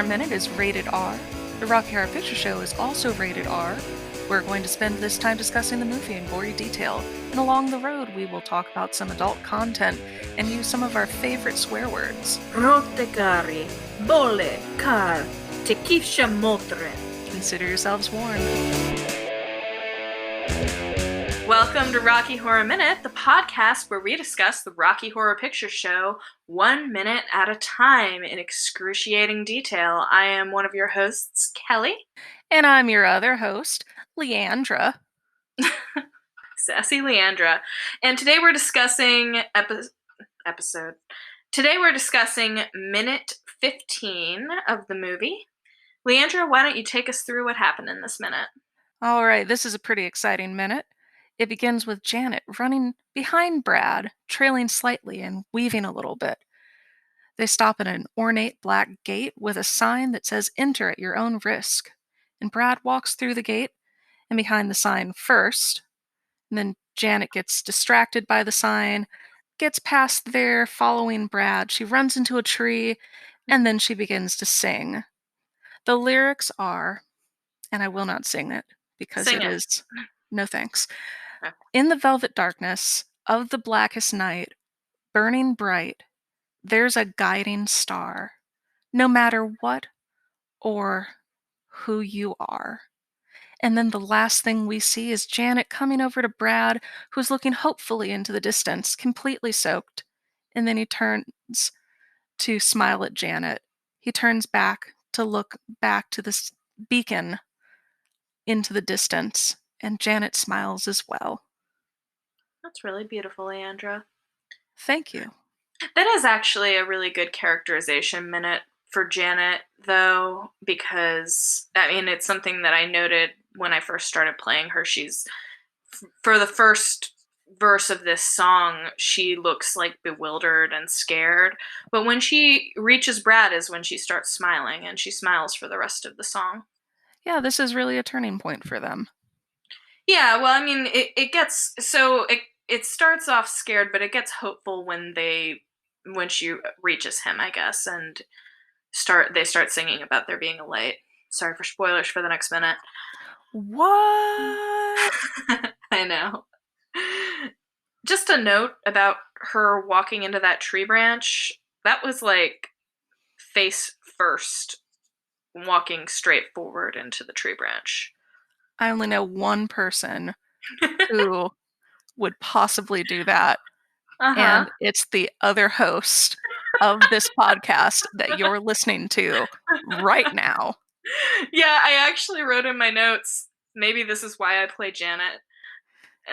Minute is rated R. The Rocky Horror Picture Show is also rated R. We're going to spend this time discussing the movie in gory detail, and along the road we will talk about some adult content and use some of our favorite swear words. Rotekari, bole, kar, tekifsha motre. Consider yourselves warned. Welcome to Rocky Horror Minute, the podcast where we discuss the Rocky Horror Picture Show 1 minute at a time in excruciating detail. I am one of your hosts, Kelly. And I'm your other host, Leandra. Sassy Leandra. And today we're discussing Today we're discussing minute 15 of the movie. Leandra, why don't you take us through what happened in this minute? All right, this is a pretty exciting minute. It begins with Janet running behind Brad, trailing slightly and weaving a little bit. They stop at an ornate black gate with a sign that says "Enter at your own risk." And Brad walks through the gate and behind the sign first. And then Janet gets distracted by the sign, gets past there, following Brad. She runs into a tree, and then she begins to sing. The lyrics are, and I will not sing it because Sing it it. is, no thanks. Okay. In the velvet darkness of the blackest night, burning bright, there's a guiding star, no matter what or who you are. And then the last thing we see is Janet coming over to Brad, who's looking hopefully into the distance, completely soaked. And then he turns to smile at Janet. He turns back to look back to this beacon into the distance, and Janet smiles as well. That's really beautiful, Leandra. Thank you. That is actually a really good characterization minute for Janet, though, because, I mean, it's something that I noted when I first started playing her. For the first verse of this song, she looks like bewildered and scared, but when she reaches Brad is when she starts smiling, and she smiles for the rest of the song. Yeah, this is really a turning point for them. Yeah, well, I mean, it starts off scared, but it gets hopeful when she reaches him, I guess, and they start singing about there being a light. Sorry for spoilers for the next minute. What? I know. Just a note about her walking into that tree branch. That was like face first, walking straight forward into the tree branch. I only know one person who would possibly do that, and it's the other host of this podcast that you're listening to right now. Yeah, I actually wrote in my notes, maybe this is why I play Janet.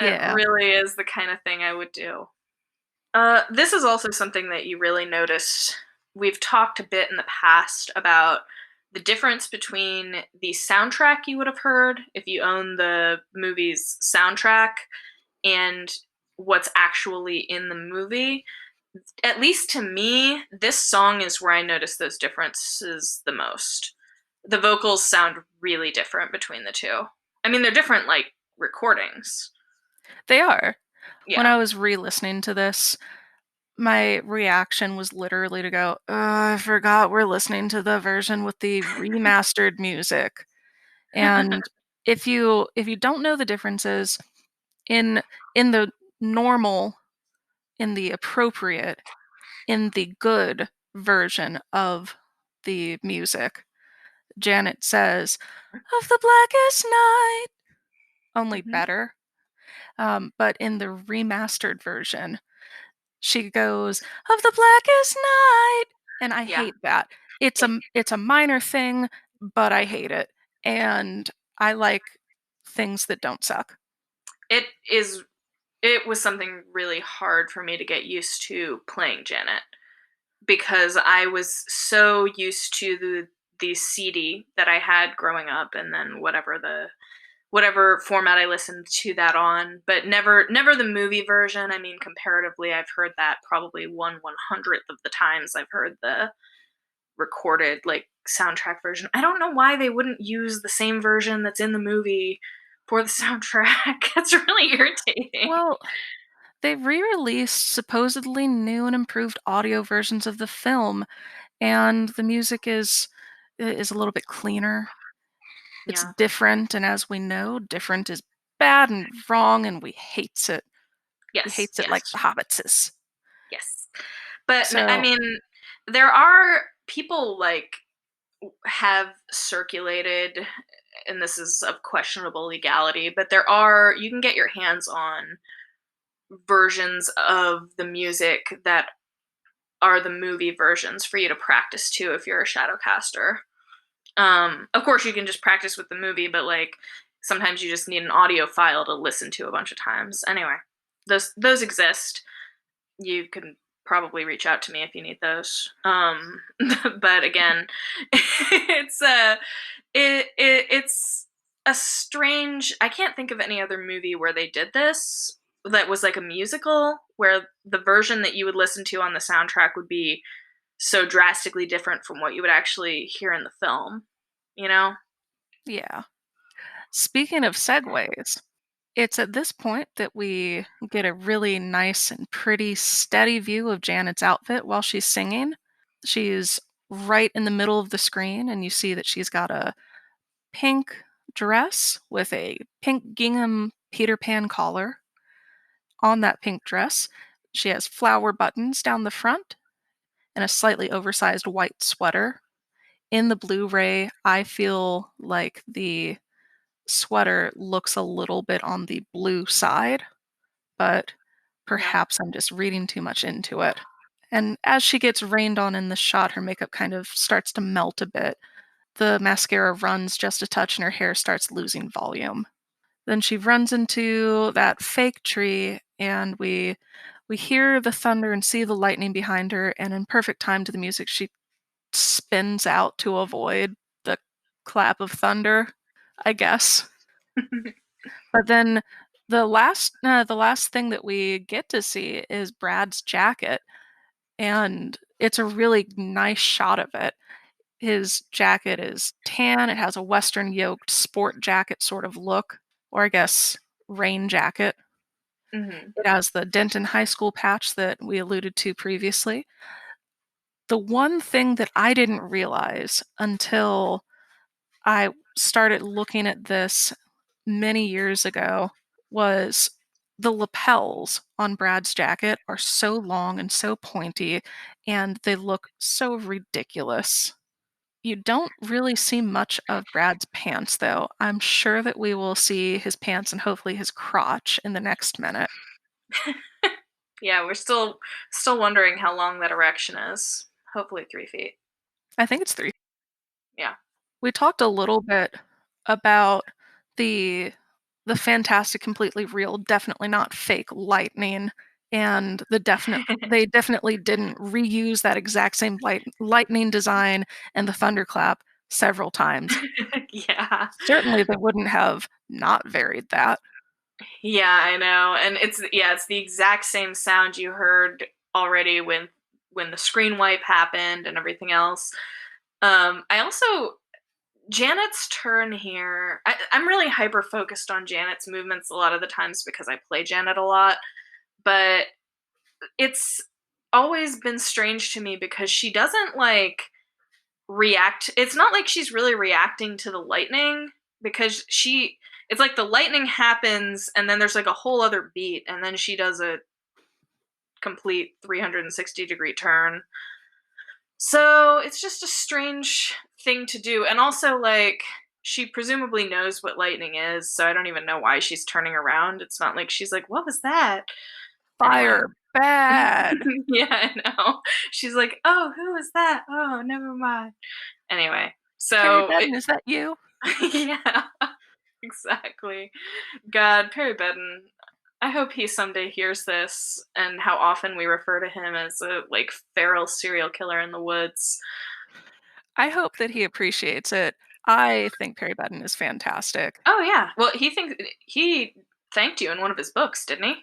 Yeah. It really is the kind of thing I would do. This is also something that you really noticed. We've talked a bit in the past about the difference between the soundtrack you would have heard if you own the movie's soundtrack and what's actually in the movie. At least to me, this song is where I notice those differences the most. The vocals sound really different between the two. I mean, they're different, like, recordings. They are. Yeah. When I was re-listening to this, my reaction was literally to go, I forgot we're listening to the version with the remastered music. And if you don't know the differences in the normal, in the appropriate, in the good version of the music, Janet says, "Of the blackest night," only better. But in the remastered version, she goes, "Of the blackest night," and I hate that. It's a minor thing, but I hate it, and I like things that don't suck. It was something really hard for me to get used to playing Janet, because I was so used to the CD that I had growing up, and then whatever format I listened to that on, but never the movie version. I mean, comparatively, I've heard that probably 1/100th of the times I've heard the recorded, like, soundtrack version. I don't know why they wouldn't use the same version that's in the movie for the soundtrack. That's really irritating. Well, they re-released supposedly new and improved audio versions of the film, and the music is is a little bit cleaner. It's Yeah. different, and as we know, different is bad and wrong, and we hates it. We Yes. hates it like Yes. the hobbitses. Yes. But I So, mean, there are people like have circulated, and this is of questionable legality, but there are, you can get your hands on versions of the music that are the movie versions for you to practice to if you're a shadowcaster. Of course, you can just practice with the movie, but like sometimes you just need an audio file to listen to a bunch of times. Anyway, those exist. You can probably reach out to me if you need those. But again, it's it's a strange. I can't think of any other movie where they did this that was like a musical where the version that you would listen to on the soundtrack would be so drastically different from what you would actually hear in the film, you know? yeah. Speaking of segues, it's at this point that we get a really nice and pretty steady view of Janet's outfit while she's singing. She's right in the middle of the screen, and you see that she's got a pink dress with a pink gingham Peter Pan collar. On that pink dress, she has flower buttons down the front and a slightly oversized white sweater. In the Blu-ray, I feel like the sweater looks a little bit on the blue side, but Yeah. perhaps I'm just reading too much into it. And as she gets rained on in the shot, her makeup kind of starts to melt a bit. The mascara runs just a touch and her hair starts losing volume. Then she runs into that fake tree and we hear the thunder and see the lightning behind her, and in perfect time to the music she spins out to avoid the clap of thunder, I guess. But then the last thing that we get to see is Brad's jacket, and it's a really nice shot of it. His jacket is tan, it has a western yoked sport jacket sort of look, or I guess rain jacket. Hmm. It has the Denton High School patch that we alluded to previously. The one thing that I didn't realize until I started looking at this many years ago was the lapels on Brad's jacket are so long and so pointy, and they look so ridiculous. You don't really see much of Brad's pants, though. I'm sure that we will see his pants and hopefully his crotch in the next minute. Yeah, we're still wondering how long that erection is. Hopefully 3 feet. I think it's 3. Yeah. We talked a little bit about the the fantastic, completely real, definitely not fake lightning, and they definitely didn't reuse that exact same lightning design and the thunderclap several times. Yeah. Certainly, they wouldn't have not varied that. Yeah, I know. And it's the exact same sound you heard already when the screen wipe happened and everything else. I also Janet's turn here. I'm really hyper focused on Janet's movements a lot of the times because I play Janet a lot, but it's always been strange to me because she doesn't like react. It's not like she's really reacting to the lightning because it's like the lightning happens and then there's like a whole other beat and then she does a complete 360-degree turn. So it's just a strange thing to do. And also, like, she presumably knows what lightning is, so I don't even know why she's turning around. It's not like she's like, what was that? Anyway. Fire bad. Yeah, I know. She's like, oh, who was that? Oh, never mind. Anyway, Perry so Bedden, is that you? yeah, exactly. God, Perry Bedden. I hope he someday hears this and how often we refer to him as a like feral serial killer in the woods. I hope that he appreciates it. I think Perry Bedden is fantastic. Oh yeah. Well, he thanked you in one of his books, didn't he?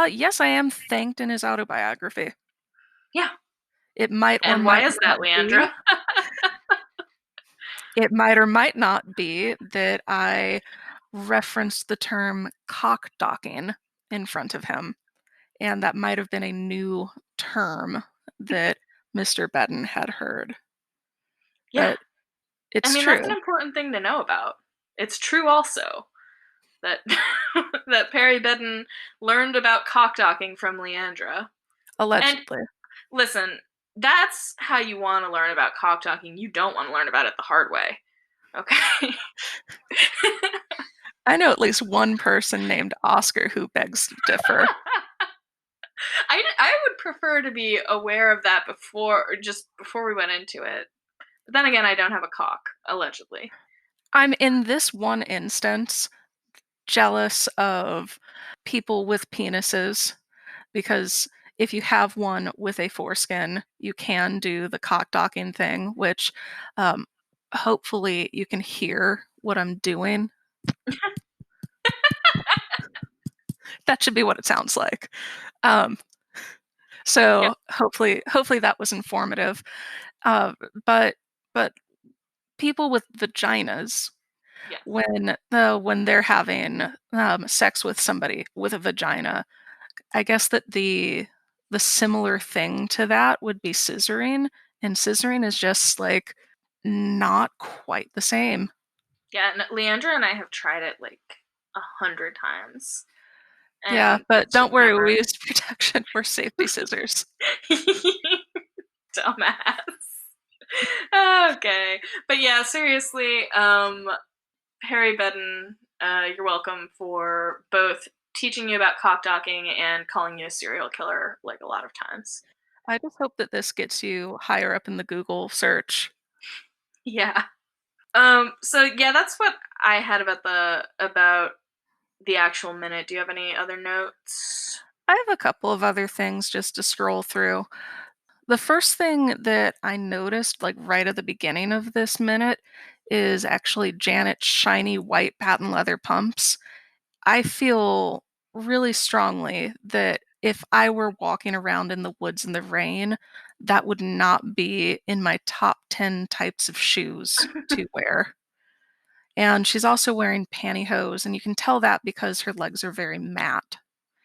Yes, I am thanked in his autobiography. Yeah. It might or And why might is not that, be Leandra? it might or might not be that I referenced the term cock docking in front of him, and that might have been a new term that Mr. Bedden had heard. Yeah. But I It's mean, that's true, an important thing to know about. It's true also that that Perry Bedden learned about cockdocking from Leandra. And allegedly. listen, that's how you want to learn about cockdocking. You don't want to learn about it the hard way. Okay? I know at least one person named Oscar who begs to differ. I would prefer to be aware of that just before we went into it. But then again, I don't have a cock, allegedly. I'm in this one instance jealous of people with penises because if you have one with a foreskin, you can do the cock docking thing, which um, hopefully you can hear what I'm doing. That should be what it sounds like. Um, Yep. so hopefully that was informative. Uh, but but people with vaginas, Yes. when they're having sex with somebody with a vagina, I guess that the similar thing to that would be scissoring, and scissoring is just like not quite the same. Yeah, and Leandra and I have tried it like 100 times, Yeah, and but it's don't just worry, we never. use protection. We're safety scissors. Dumbass. Okay, but yeah, seriously, Perry Bedden, you're welcome for both teaching you about cockdocking and calling you a serial killer like a lot of times. I just hope that this gets you higher up in the Google search. Yeah. So yeah, that's what I had about the actual minute. Do you have any other notes? I have a couple of other things just to scroll through. The first thing that I noticed, like right at the beginning of this minute, is actually Janet's shiny white patent leather pumps. I feel really strongly that if I were walking around in the woods in the rain, that would not be in my top 10 types of shoes to wear. And she's also wearing pantyhose, and you can tell that because her legs are very matte.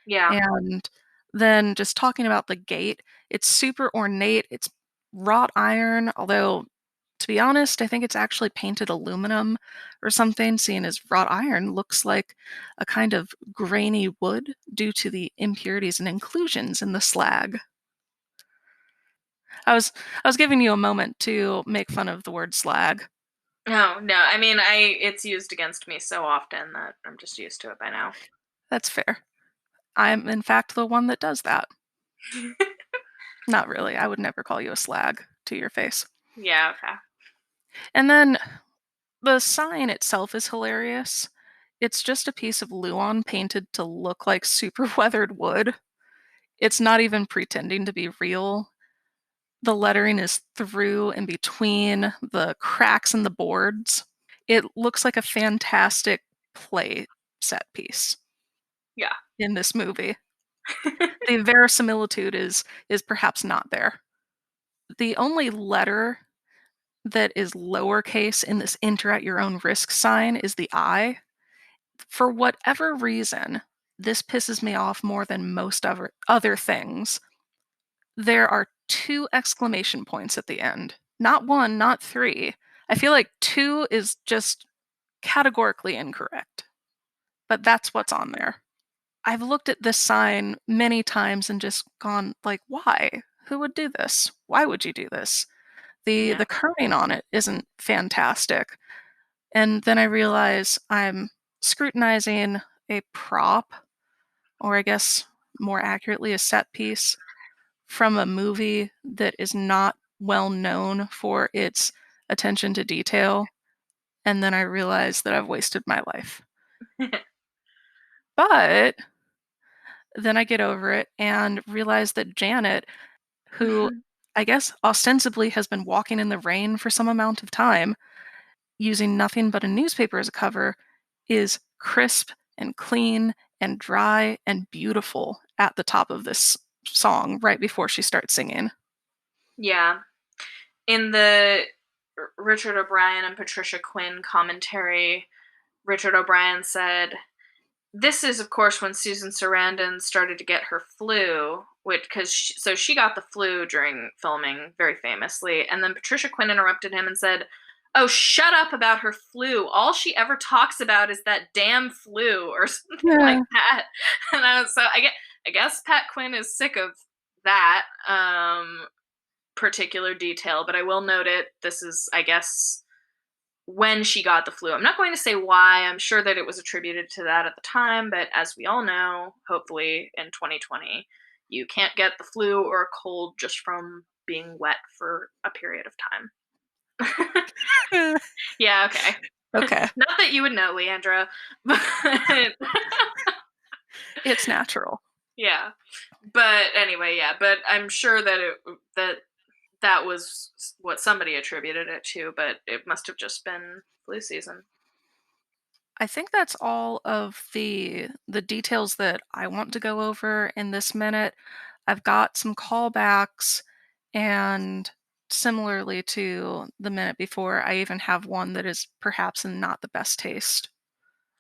Yeah. And then just talking about the gate, it's super ornate. It's wrought iron, although to be honest, I think it's actually painted aluminum or something, seeing as wrought iron looks like a kind of grainy wood due to the impurities and inclusions in the slag. I was giving you a moment to make fun of the word slag. No, no. I mean, I it's used against me so often that I'm just used to it by now. That's fair. I'm in fact the one that does that. Not really. I would never call you a slag to your face. Yeah, okay. And then the sign itself is hilarious. It's just a piece of Luon painted to look like super weathered wood. It's not even pretending to be real. The lettering is through and between the cracks in the boards. It looks like a fantastic play set piece Yeah. in this movie. The verisimilitude is perhaps not there. The only letter that is lowercase in this enter at your own risk sign is the I. For whatever reason, this pisses me off more than most other things. There are two exclamation points at the end. Not one, not three. I feel like two is just categorically incorrect, but that's what's on there. I've looked at this sign many times and just gone like, why? Who would do this? Why would you do this? The Yeah. kerning on it isn't fantastic. And then I realize I'm scrutinizing a prop, or I guess more accurately, a set piece from a movie that is not well known for its attention to detail. And then I realize that I've wasted my life. But then I get over it and realize that Janet, who I guess ostensibly has been walking in the rain for some amount of time, using nothing but a newspaper as a cover, is crisp and clean and dry and beautiful at the top of this song right before she starts singing. Yeah. In the Richard O'Brien and Patricia Quinn commentary, Richard O'Brien said, "This is, of course, when Susan Sarandon started to get her flu, which because she got the flu during filming, very famously, and then Patricia Quinn interrupted him and said." Oh, shut up about her flu. All she ever talks about is that damn flu or something like Yeah. that. And I guess Pat Quinn is sick of that particular detail, but I will note it. This is, I guess, when she got the flu. I'm not going to say why. I'm sure that it was attributed to that at the time, but as we all know, hopefully in 2020, you can't get the flu or a cold just from being wet for a period of time. Yeah, okay. Okay. Not that you would know, Leandra, but It's natural. yeah. But anyway, yeah. But I'm sure that that was what somebody attributed it to, but it must have just been flu season. I think that's all of the details that I want to go over in this minute. I've got some callbacks, and similarly to the minute before, I even have one that is perhaps in not the best taste.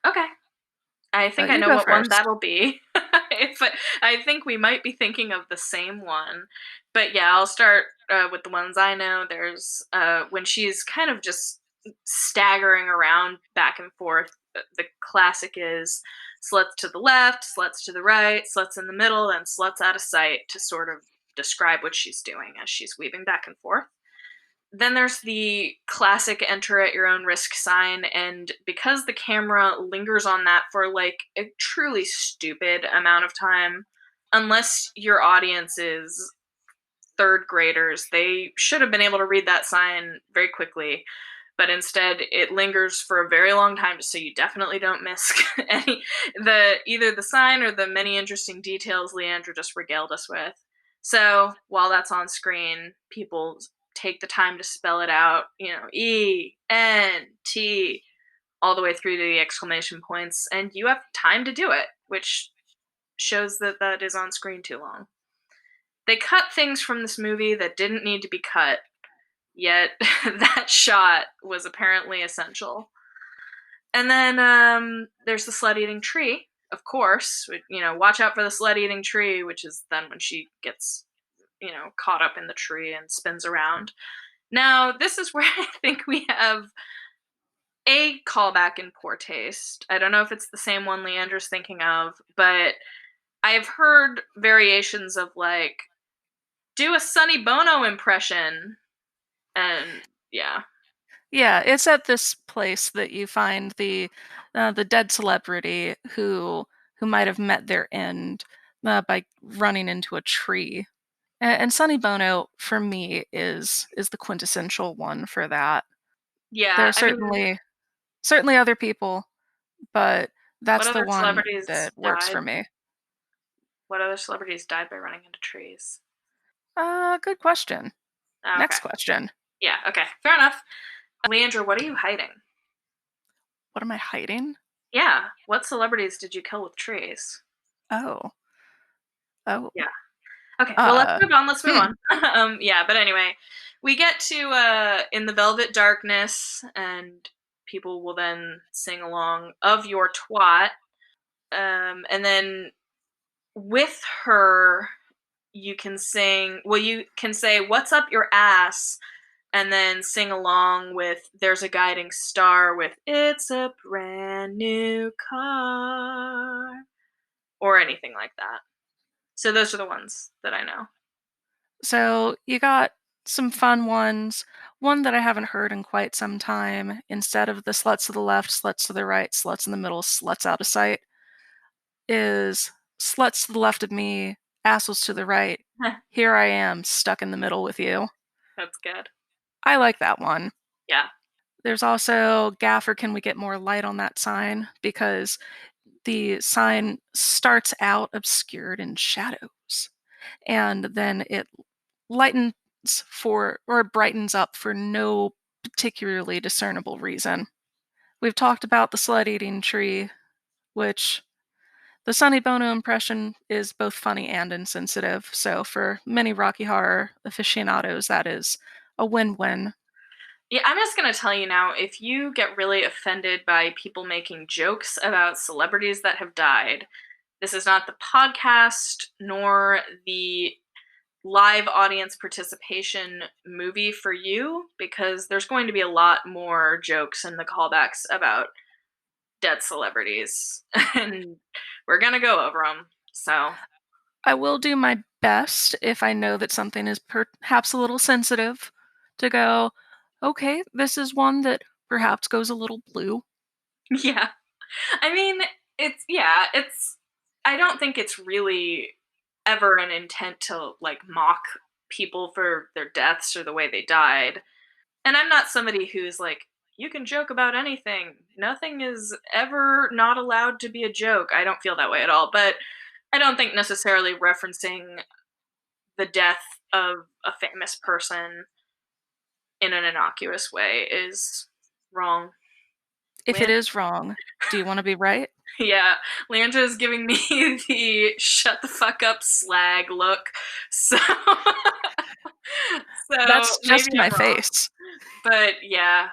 Okay. I think But I you know go what one first. that'll be. if I think we might be thinking of the same one, but yeah, I'll start with the ones I know. There's when she's kind of just staggering around back and forth. The classic is sluts to the left, sluts to the right, sluts in the middle, and sluts out of sight to sort of describe what she's doing as she's weaving back and forth. Then there's the classic enter at your own risk sign, and because the camera lingers on that for like a truly stupid amount of time, unless your audience is third graders, they should have been able to read that sign very quickly. But instead, it lingers for a very long time, so you definitely don't miss any the either the sign or the many interesting details Leandra just regaled us with. So while that's on screen, people take the time to spell it out, ENT all the way through to the exclamation points, and you have time to do it, which shows that that is on screen too long. They cut things from this movie that didn't need to be cut, yet that shot was apparently essential. And then there's the slut eating tree, of course. Watch out for the slut eating tree, which is then when she gets, caught up in the tree and spins around. Now, this is where I think we have a callback in poor taste. I don't know if it's the same one Leandra's thinking of, but I've heard variations of like, do a Sonny Bono impression. And yeah. Yeah, it's at this place that you find the dead celebrity who might have met their end by running into a tree. And Sonny Bono, for me, is the quintessential one for that. There Yeah, are I mean, certainly other people, but what that's the other one celebrities that works died? for me. What other celebrities died by running into trees? Good question. Okay. Next question. Yeah, okay. Fair enough. Leandra, what are you hiding? What am I hiding? Yeah. What celebrities did you kill with trees? Oh. Oh. Yeah. Okay. Well, let's Uh. move on. Let's move Hmm. on. Yeah, but anyway, we get to In the Velvet Darkness, and people will then sing along of your twat. And then with her, you can sing, well, you can say, "What's up your ass?" and then sing along with "There's a Guiding Star" with "It's a Brand New Car," or anything like that. So those are the ones that I know. So you got some fun ones. One that I haven't heard in quite some time. Instead of the sluts to the left, sluts to the right, sluts in the middle, sluts out of sight, is sluts to the left of me, assholes to the right. Here I am, stuck in the middle with you. That's good. I like that one. Yeah. There's also Gaffer, can we get more light on that sign? Because the sign starts out obscured in shadows, and then it lightens for or brightens up for no particularly discernible reason. We've talked about the slut eating tree, which the Sonny Bono impression is both funny and insensitive, so for many Rocky Horror aficionados, that is a win win. Yeah, I'm just going to tell you now, if you get really offended by people making jokes about celebrities that have died, this is not the podcast nor the live audience participation movie for you because there's going to be a lot more jokes in the callbacks about dead celebrities, and we're gonna go over them. So, I will do my best if I know that something is perhaps a little sensitive to go, okay, this is one that perhaps goes a little blue. yeah. I mean, it's I don't think it's really ever an intent to like mock people for their deaths or the way they died. And I'm not somebody who's like, you can joke about anything. Nothing is ever not allowed to be a joke. I don't feel that way at all. But I don't think necessarily referencing the death of a famous person in an innocuous way is wrong. If it Leand- is wrong, do you want to be right? yeah, Leandra is giving me the shut the fuck up slag look. So, so That's maybe just my I'm wrong. face. But yeah,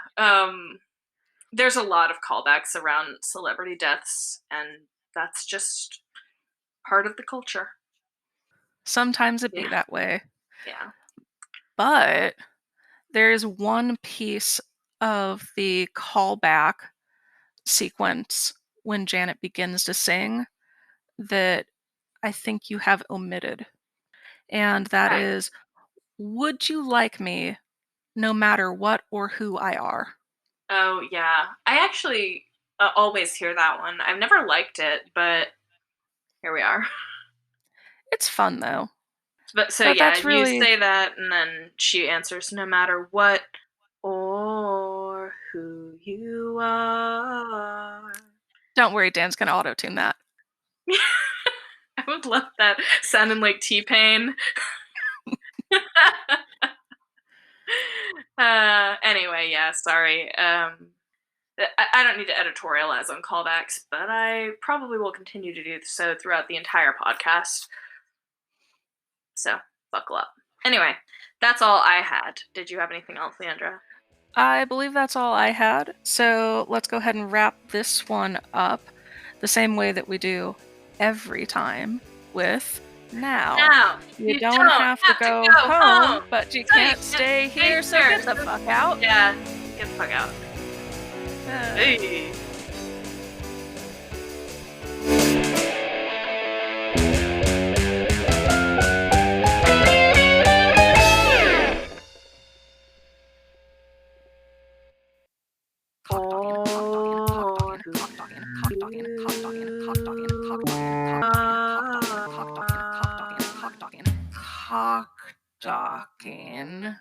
there's a lot of callbacks around celebrity deaths, and that's just part of the culture. Sometimes it be Yeah, that way. yeah. But there is one piece of the callback sequence when Janet begins to sing that I think you have omitted. And that Okay. is, would you like me no matter what or who I are? Oh yeah, I actually always hear that one. I've never liked it, but here we are. It's fun though. But so But yeah, that's you really say that, and then she answers, "No matter what or who you are." don't worry, Dan's gonna auto tune that. I would love that sounding like T Pain. Anyway, yeah, sorry. I don't need to editorialize on callbacks, but I probably will continue to do so throughout the entire podcast. So buckle up. Anyway, that's all I had. Did you have anything else, Leandra? I believe that's all I had. So let's go ahead and wrap this one up the same way that we do every time with now. Now, You you don't don't have to have to go go home, home, but you so you can't can stay stay here, so here. get the fuck out. Yeah, get the fuck out. Uh, Hey. cock talking, cock talking, cock Or talking, who cock talking, cock talking, cock talking, cock talking, cock you talking, cock talking, cock talking, cock talking, cock talking, cock talking, cock talking.